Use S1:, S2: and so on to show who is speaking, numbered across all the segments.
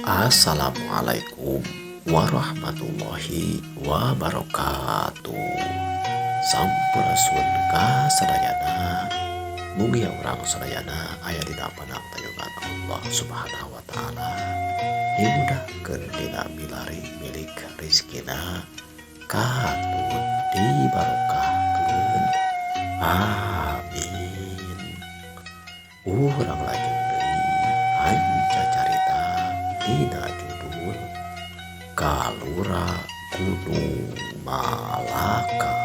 S1: Assalamualaikum warahmatullahi wabarakatuh. Sampurasun kasadayana mugia urang sadayana aya dina panangtayungan Allah Subhanahu wa taala dimudahkeun dina milari milik rizkina katut dibarokahkeun amin. Urang lajeng deui anca carita dina judul Kalura Gunung Malaka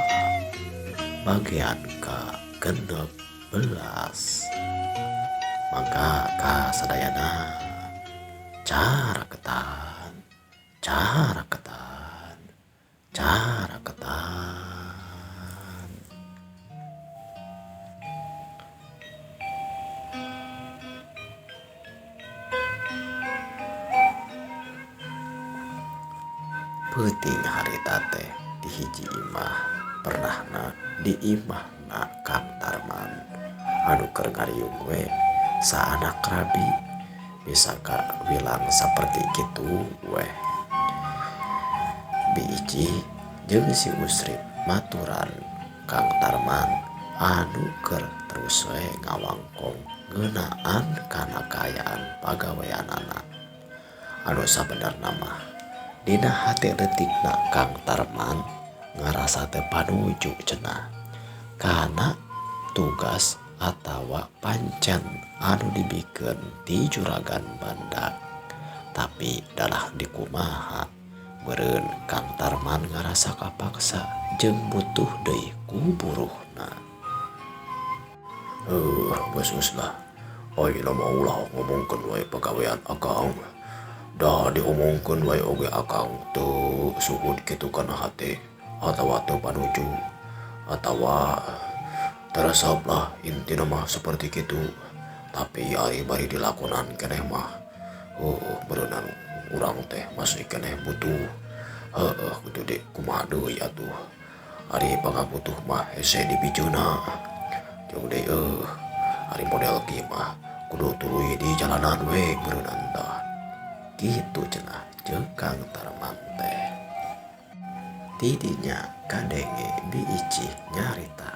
S1: bagian ke-16. Mangga kasadayana caraketan. Peuting harita teh di hiji imah pernahna di imahna Kang Tarman anu keur ngariung we saanak rabi bisa bilang seperti gitu weh. Biji jeung si Usrip maturan Kang Tarman anu keur terus we ngawangkong ngeunaan kana kaayaan pagaweanana anu sabenerna mah dina hati detikna Kang Tarman ngarasa teu panuju cenah kana tugas atawa pancen anu dibikeun ti Juragan Banda. Tapi dalah dikumaha meureun Kang Tarman ngarasa kapaksa jeung butuh deui ku buruhna. Geus lah ayeuna mah ulah ngomongkeun wae pagawean akang. Da diomongkeun wae oge akang teu suhud kitu kana hate atawa teu panuju atawa teresep lah intina mah seperti kitu. Tapi ari bari dilakonan keneh mah berenang urang teh masih keneh butuh kudu de kumaha deui atuh ari pangabutuh mah hese dibijuna jeung deui ari model kieu mah kudu tuluy di jalanan we berenang tah gitu cenah jeung Kang Tarman teh. Tidinya kadenge biicih nyarita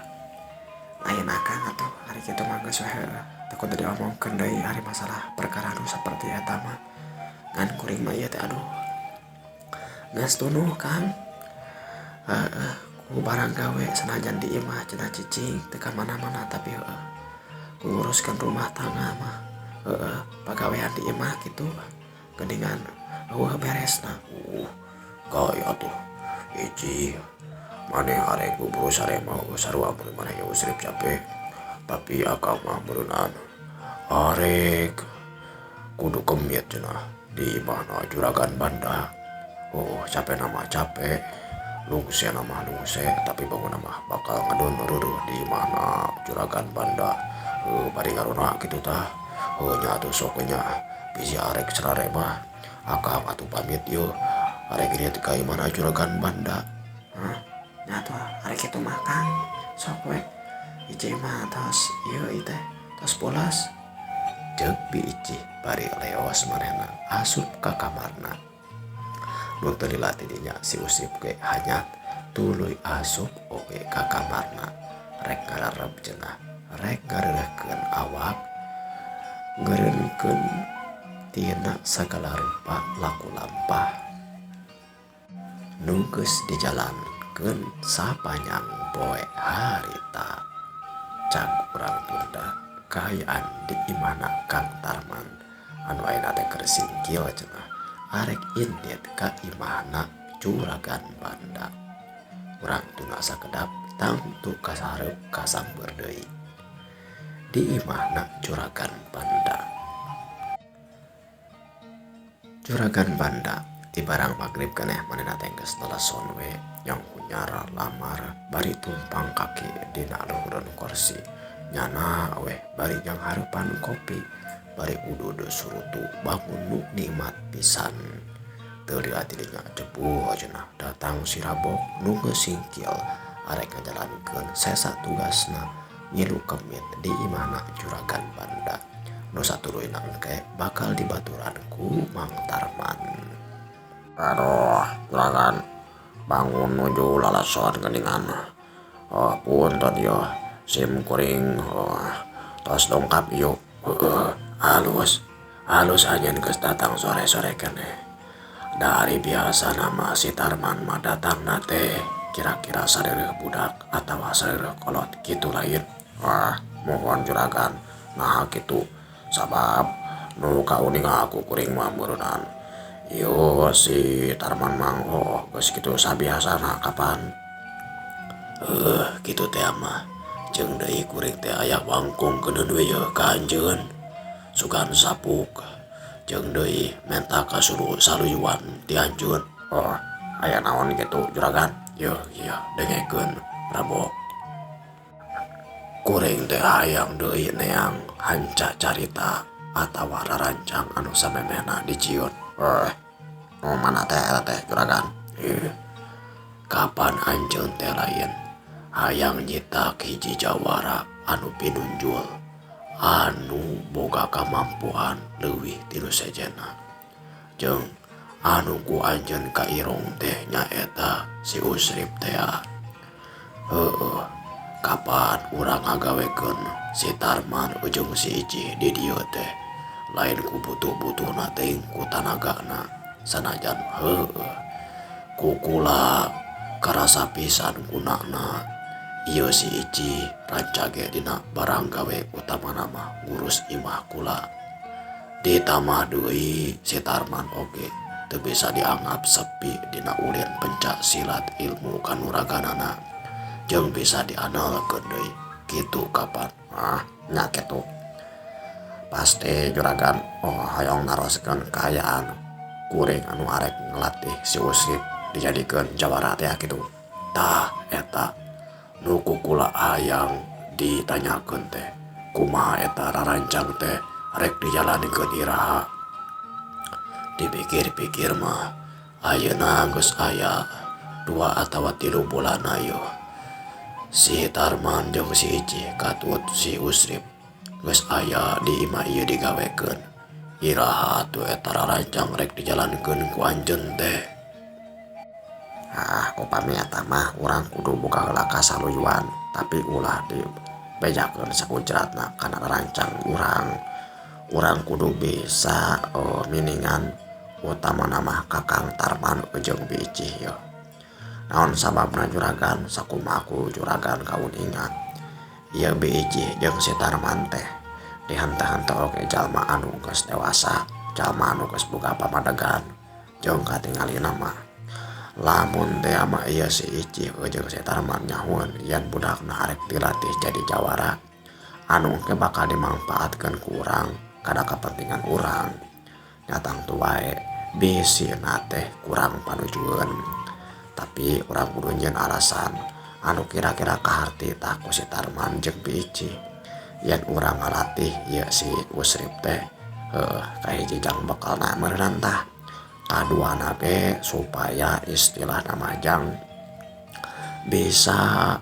S1: ayeuna Kang atuh hari kitu mah geus we takut diomongkeun deui hari masalah perkara anu saperti eta mah ngan kuring mah ieu teh aduh geus tunuh Kang ku barang gawe sanajan di imah cenah cicing teu ka mana-mana tapi ku nguruskeun rumah tangga mah pagawean di imah kitu geuningan beresna kaya atuh hiji maneh arek buru sare mau sarua mun maneh ge Usrip capek tapi akang mah beuneunan arek kudu kemit cenah di imahna Juragan Banda. Capek nama capek lungse nama lungse tapi bangun mah bakal ngadon ruruh di imahna Juragan Banda. Bari ngarona kitu tah nya atuh sok nya bisi arek cerare mah akang atuh pamit yeuh arek ieu ka imahna Juragan Banda. Nya atuh arek kitu mah Kang sok we hiji mah tos ieu teh tos pulas ceuk biicih bari leos manehna asup ka kamarna. Mun teu dilatih dinya si Usrip ge hanyat tuluy asup oge ka kamarna rek ngararep cenah rek ngareureuhkeun awak ngeureunkeun tina sagala rupa laku lampah nu geus dijalankeun sapanjang poe harita. Cak urang Sunda kaayaan di imahna Kang Tarman anu ayeuna teh keur singkil cenah arek indit ka imahna Juragan Banda. Urang tuna sakedap tangtu kasareup kasamber deui di imahna Juragan Banda. Juragan Banda di barang magrib keneh manehna teh geus neleson we yang hunyar lamar bari tumpang kaki dina luhureun kursi nyana weh bari jang hareupan kopi bari udud surutu bangun nu nikmat pisan. Teu dilatih dinya cepuh cenah datang si rabok nu geus singkil arek ngajalankeun sesa tugasna ngilu kemit di imahna Juragan Banda. nu satuluy nangke bakal dibaturan ku Mang Tarman. Aduh, juragan bangun nuju lalason geningan. Punten yo sim kuring tos dongkap yuk. Halus anjeun geus datang sore-sore keneh. Dari biasa nama si Tarman mah datang nate kira-kira sareureuh budak atawa sareureuh kolot kitu lain. Mohon juragan nah kitu sabab nu kauning aku kuring mah meureunana. Yo si Tarman mang geus kitu sabiasana kapan. Kitu teh mah jeung deui kuring teh aya wangkung keun we ye ka anjeun. Sugan sapuk jeung deui menta kasuluh saluyuan ti anjeun. Aya naon kitu juragan? Yo iya dengekeun Prabu. Kuring teh hayang deui neang hanca carita atawa rarancang anu samemehna dicieun. Mana teh juragan? Kapan anjeun teh lain hayang nyitak hiji jawara anu pinunjul anu boga kamampuan leuwih ti nu sejenna. Jeung anu ku anjeun kairong teh nyaeta si Usrip teh. Kapan urang ngagawekeun si Tarman ujung si Iji di dieu teh lain ku butuh-butuhna teuing ku tanagana sanajan kukula karasa pisan gunana ieu si Iji rancage dina barang gawe utamana mah ngurus imah kula. Ditambah deui si Tarman oge teu bisa dianggap sepi dina ulin pencak silat ilmu kanuraganana jeung bisa diandalkeun deui kitu kapan. Nya kitu pasti juragan hayang naroskeun kaayaan kuring anu arek ngelatih si Usrip dijadikeun jawara teh kitu. Tah eta nu kukula hayang ditanyakeun teh kumaha eta rarancang teh rek dijalanikeun iraha. Dipikir-pikir mah ayeuna geus aya 2 atawa 3 bulan ayo si Tarman jeung si Iji katut si Usrip geus aya di imah ieu digawekeun. Iraha atuh eta rarancang rek dijalankeun ku anjeun teh. Upami eta mah urang kudu boga heula kasaluyuan tapi ulah dibejakeun sakujratna kana rarancang urang kudu bisa miningan utamana mah Kakang Tarman jeung Biji yo. Naon sababna juragan sakumaha juragan kauningan ieu Biji jeung si Tarman teh dihenteu-henteu oge jalma anu geus dewasa, jalma anu geus boga pamadegan jeung katingalina mah lamun teh mah ieu si Iji jeung si Tarman nyahoan yen budakna arek dilatih jadi jawara anu ke bakal dimanfaatkeun ku urang kada kapentingan urang. Nyatang tu wae bisina teh kurang panujueun tapi urang kudu nyieun alasan anu kira-kira kaharti tah ku si Tarman jeung Biji yen urang ngalatih ieu si Usrip teh kahiji jang bekalna meureunana tah kaduana ge supaya istilahna majang bisa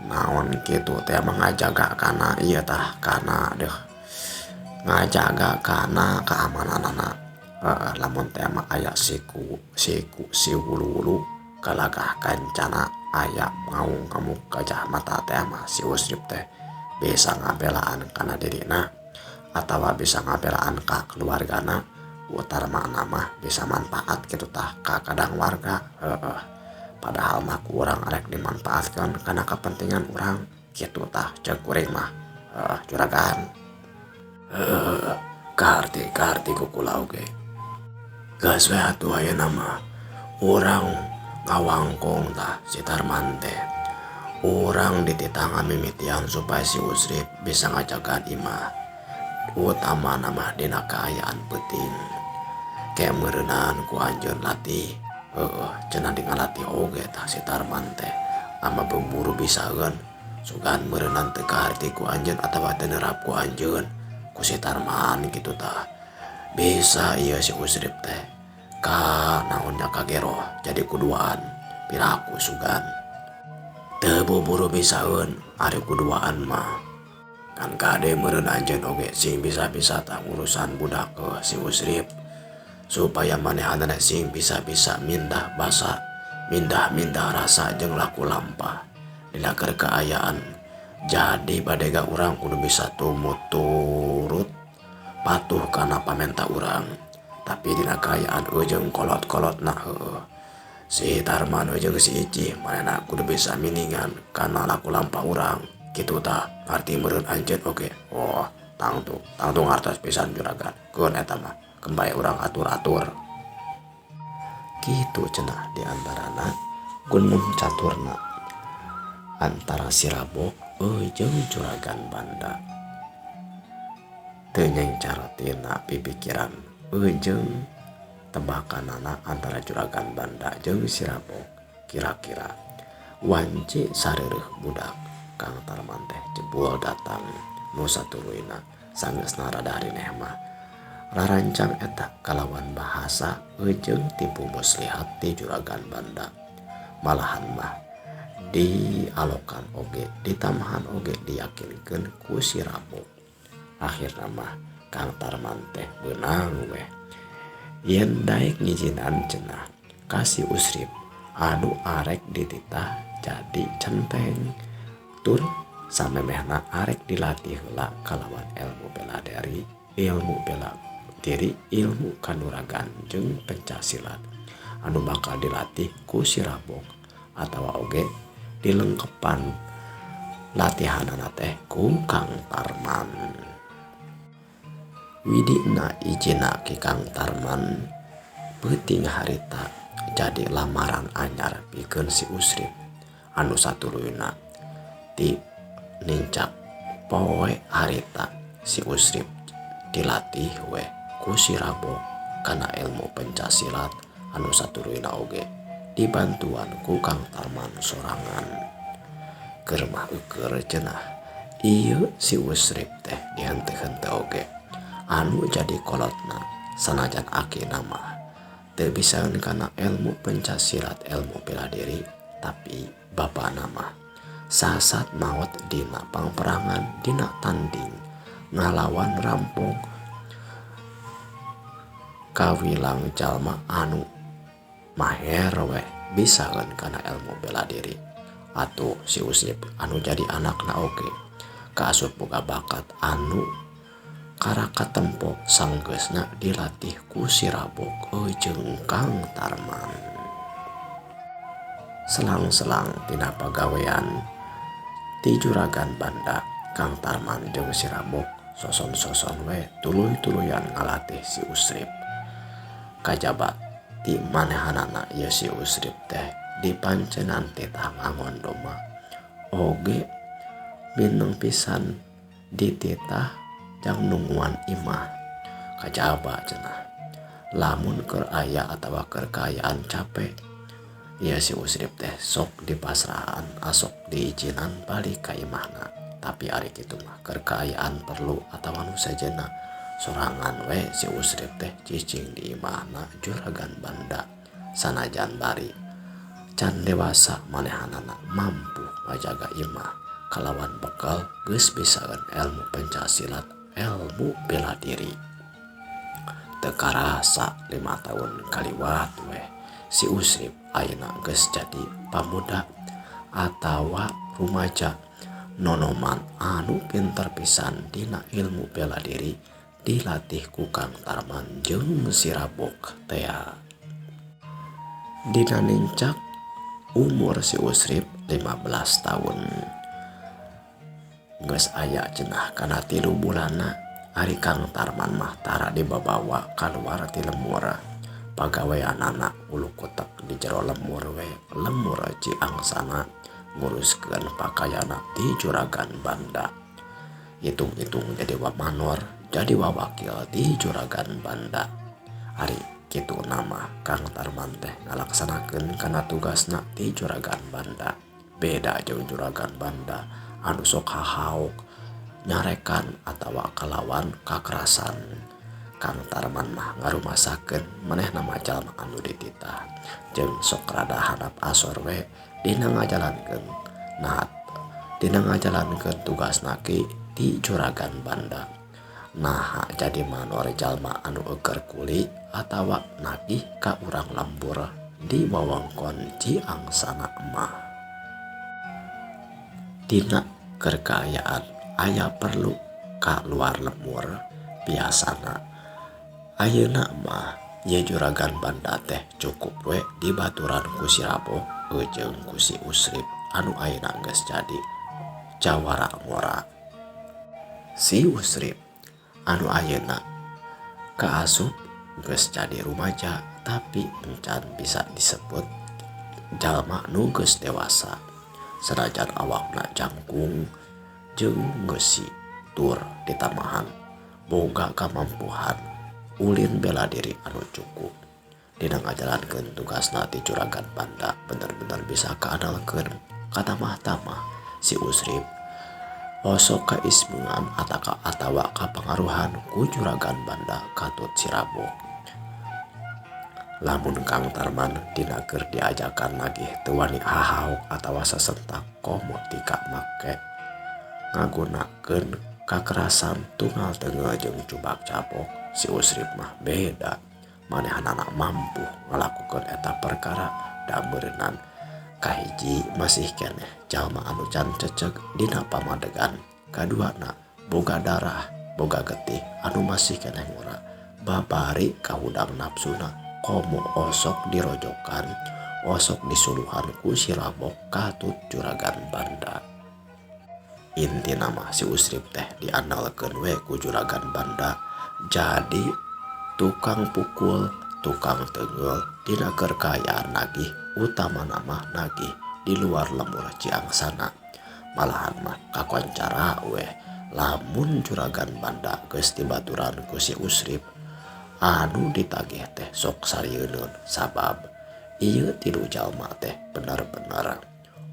S1: naon kitu teh mengajaga kana ieu tah kana ngajaga kana keamananana. Lamun teh mah aya siku si wulu-wulu galagah kancana aya ngaung ngamuk gajah mata teh mah si Usrip teh bisa ngabelaan kana dirina atawa bisa ngabelaan ka keluargana utamana mah bisa manfaat kitu tah ka kadang warga. Padahal mah urang arek dimanfaatkeun kana kepentingan urang kitu tah ceuk kuring mah juragan. Kaharti kukula oge geus we atuh ayeuna mah urang ngawangkong tah si Tarman teh urang dititah ngamimitian supaya si Usrip bisa ngajagaan imah utamana mah dina kaayaan penting ke meureunaan ku anjeun latih. Cenah ngalatih oge tah si Tarman teh ama bemburu bisaeun sugan meureunaan teu kaharti ku anjeun atawa teu neurap ku anjeun ku si Tarman kitu tah bisa ieu si Usrip teh ka naonnya kagero jadi kuduaan piraku sugan teu buru bisaeun ari kuduaan mah kan kade meureun anjeun oge sing bisa-bisa tak urusan budak si Usrip supaya manehanana sing bisa-bisa mindah rasa jeung laku lampah dina keur kaayaan. Jadi badega urang kudu bisa tumut turut patuh kana pamenta urang. Tapi dina kaayaan jeung kolot-kolotna si Tarman jeung si Ici manehna kudu bisa miningan kana laku lampah urang. Kitu tah arti meureun anjeun oge. Oh, tangtu ngartos pisan juragan. Keun eta mah kembali urang atur-atur. Kitu cenah di antarana gunung caturna antara si Rabok jeung juragan Banda. Teu nyencarotina pipikiran jeung tebakanana antara juragan Banda jeung si Rabok. Kira-kira wanci sareureuk budak Kang Tarman teh jebul datang nu satuluina sanggeusna rada harineh mah rarancang eta kalawan bahasa jeung tipu muslihat ti juragan Banda. Malahan mah dialokan oge ditamahan oge diyakinkeun ku si Rabok. Akhirna mah Kang Tarman teh beunang weh yen daek ngijinan cenah ka si Usrip anu arek dititah jadi centeng. Tur samemehna arek dilatih heula kalawan ilmu bela diri, ilmu kanuragan jeung pencaksilat anu bakal dilatih ku si Rabok atawa oge dilengkepan latihanana teh ku Kang Tarman. Widina ijina ki Kang Tarman peuting harita jadi lamaran anyar pikeun si Usrip anu satuluina. Ti nincak poe harita si Usrip dilatih we ku si Rabok kana ilmu pencaksilat anu satuluina oge dibantuan ku Kang Tarman sorangan. Keur mah eukeur cenah ieu si Usrip teh dihenteu-henteu oge anu jadi kolotna sanajan akina mah teu bisaeun kana ilmu pencaksilat ilmu bela diri, tapi bapana mah sasat maot dina pangperangan dina tanding ngalawan rampung kawilang jalma anu maher weh bisaeun kana ilmu bela diri. Atuh si Usrip anu jadi anakna oge kaasup boga bakat anu karaka tempo sanggeusna dilatih ku si Rabok jeung Kang Tarman. Selang-selang tina pagawean ti juragan Banda, Kang Tarman jeung si Rabok soson-soson we tuluy-tuluyan ngalatih si Usrip. Kajaba ti manehanana ieu si Usrip teh dipancenan titah ngangon doma oge bineng pisan dititah jang nungguan imah. Kajaba cenah lamun keur aya atawa keur kaayaan capek ieu si Usrip teh sok dipasrahan asok diijinan balik ka imahna. Tapi ari kitu mah keur kaayaan perlu atawa nu sejenna sorangan we si Usrip teh cicing di imahna juragan Banda. Sanajan bari can dewasa manehanana mampu ngajaga imah kalawan bekal geus bisaeun ilmu pencaksilat ilmu bela diri. Teu karasa 5 tahun kaliwat weh si Usrip ayeuna geus jadi pamuda atawa rumaja nonoman anu pinter pisan dina ilmu bela diri dilatih ku Kang Tarman jeung si Rabok teh. Dina nincak umur si Usrip 15 tahun geus aya cenah kana 3 bulanna ari Kang Tarman mah tara dibabawa kaluar ti lemur. Pagaweanana ulu kutek di jero lemur we lemur Ciangsana nguruskeun pakayana ti juragan Banda. Hitung-hitung jadi wamanor jadi wawakil ti juragan Banda. Ari kitu nama Kang Tarman teh ngalaksanakeun kana tugasna ti juragan Banda. Beda jeung juragan Banda anu sok hahauk nyarekan atawa kalawan kakerasan. Kang Tarman mah ngarumasakeun manehna mah jalma anu dititah jeung sok rada handap asor we dina ngajalankeun tugasna ki ti Juragan Banda. Nah jadi manor jalma anu eger kuli atawa nagih ka urang lembur di wewengkon Ciangsana mah. Tina kekayaan aya perlu ka luar lembur biasana. Ayeuna mah ye Juragan Banda teh cukup we dibaturan ku si Rabo jeung ku si Usrip anu ayeuna geus jadi jawara ngora. Si Usrip anu ayeuna kaasup geus jadi rumaja tapi encan bisa disebut jalma nu geus dewasa. Sanajan awakna jangkung jeung geus tur ditamahan boga kamampuhan ulin bela diri anu cukup. Dina ngajalankeun tugasna ti Juragan Banda bener-bener bisa kaandalkeun katamah-tamah si Usrip osok kaismungan atawa kapangaruhan ku Juragan Banda katut si Rabo. Lamun Kang Tarman dina keur diajakan lagi teu wani hahauk atawa sasentak komo tika make ngagunakeun kakerasan tunggal teungel jeung cubak cabok. Si Usrip mah beda, manehanana mampu ngalakukeun eta perkara da beureunan. Kahiji masih keneh jalma anu can ceceg dina pamadegan. Kaduana boga darah, boga getih anu masih keneh ngora. Babari kahudang nafsuna komo osok dirojokan, osok disuluhan ku si Rabo katut Juragan Banda. Intina mah si Usrip teh diandalkeun we ku Juragan Banda jadi tukang pukul, tukang teungel dina kekayaan nagih, utama nama nagih di luar lembur Ciangsana. Malahan mah kakoncara weh lamun Juragan Banda geus dibaturan ku si Usrip anu ditagih teh sok sarieun sabab ieu tilu jalma teh bener-bener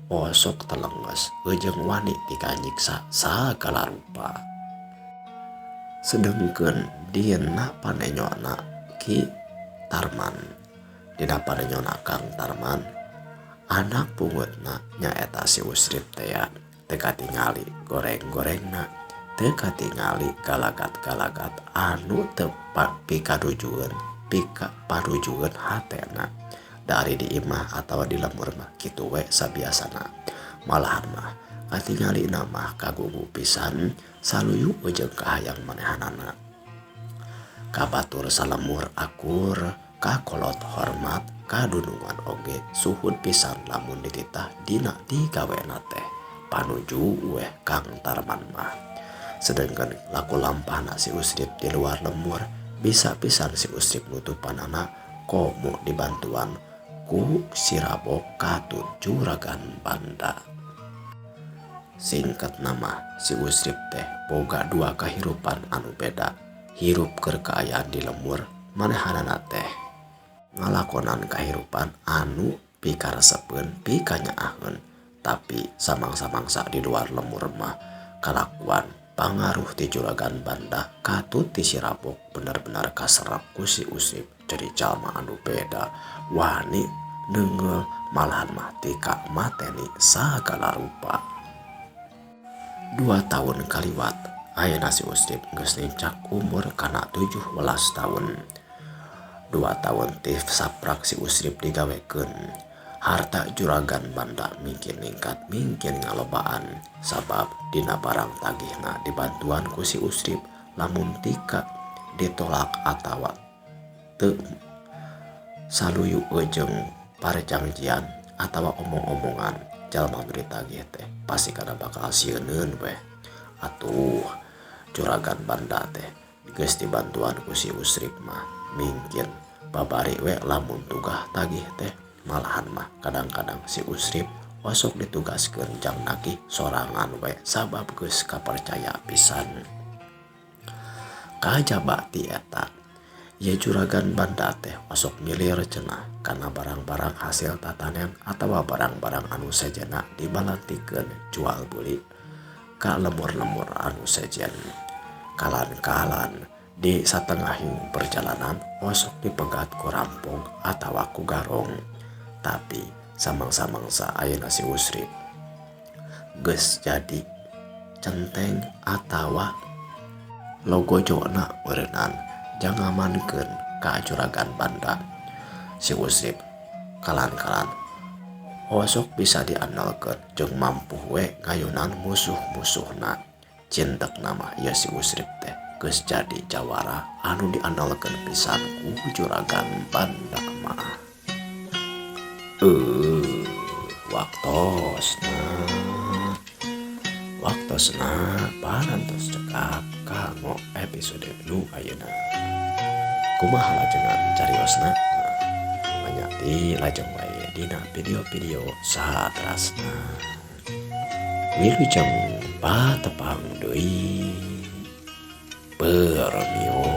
S1: osok telenges jeung wani dikanyiksa sagala rupa. Sedengkeun dina panenyona Ki Tarman, dina panenyona Kang Tarman anak pungutna nyaeta si Usrip teh teu katingali goreng-gorengna, teu katingali galagat-galagat anu tepat pikadujueun parujueun hatena dari di imah atawa di lembur mah kitu we sabiasana. Malahan mah katingali nama kagugu pisan saluyu jeung kahayang manehanana. Kabatur salemur akur, kakolot hormat, kadunungan oge suhud pisan lamun dititah dina digawena teh panuju weh Kang Tarman mah. Sedengkeun laku lampahna si Usrip di luar lembur bisa pisan si Usrip nutupanana komo dibantuan ku si Rabo katut Juragan Banda. Singkat nama si Usrip teh boga dua kahirupan anu beda. Hirup kekayaan di lembur manehanana teh ngalakonan kahirupan anu pikaresepeun pikanyaaheun, tapi samangsa-mangsa di luar lembur mah kalakuan pangaruh ti Juragan Banda katut ti si Rabo bener-bener kaserap ku si Usrip jadi jalma anu beda, wani neungel malahan mah tika mateni sagala rupa. 2 tahun kaliwat ayeuna si Usrip geus nincak umur kana 17 tahun. 2 tahun ti saprak si Usrip digawekeun. Harta Juragan Banda mungkin ningkat mungkin ngalobaan sabab dina barang tagihna dibantuan ku si Usrip lamun tika ditolak atawa teu saluyu jeung parjanjian atawa omong-omongan jalma berita teh pasti kada bakal sieunneun we. Atuh Juragan Banda teh geus dibantuan ku si Usrip mah mungkin babari we lamun tugah tagih teh. Malahan mah kadang-kadang si Usrip osok ditugaskeun jang nagih sorangan we sabab geus kapercaya pisan. Kajaba ti eta ye Juragan Banda teh osok milir cenah kana barang-barang hasil tatanen atawa barang-barang anu sejenna dibalantikeun jual beli ka lembur-lembur anu sejen. Kalan-kalan di satengahing perjalanan osok dipegat ku rampung atawa ku garong. Tapi samangsa-mangsa ayeuna si Usrip geus jadi centeng atawa logo jona merenang jangan mankeun ka juragan banda si Usrip kalan-kalan osok bisa diandalkeun jeung mampu we ngayunan musuh-musuhna cintek nama ya si Usrip teh geus jadi jawara anu diandalkeun pisan ku juragan banda mah waktosna parantos cekap kanggo episode nu ayeuna kumaha lajengan cariosna manyati lajeng wae dina video-video saterasna wilujeng patepang deui permio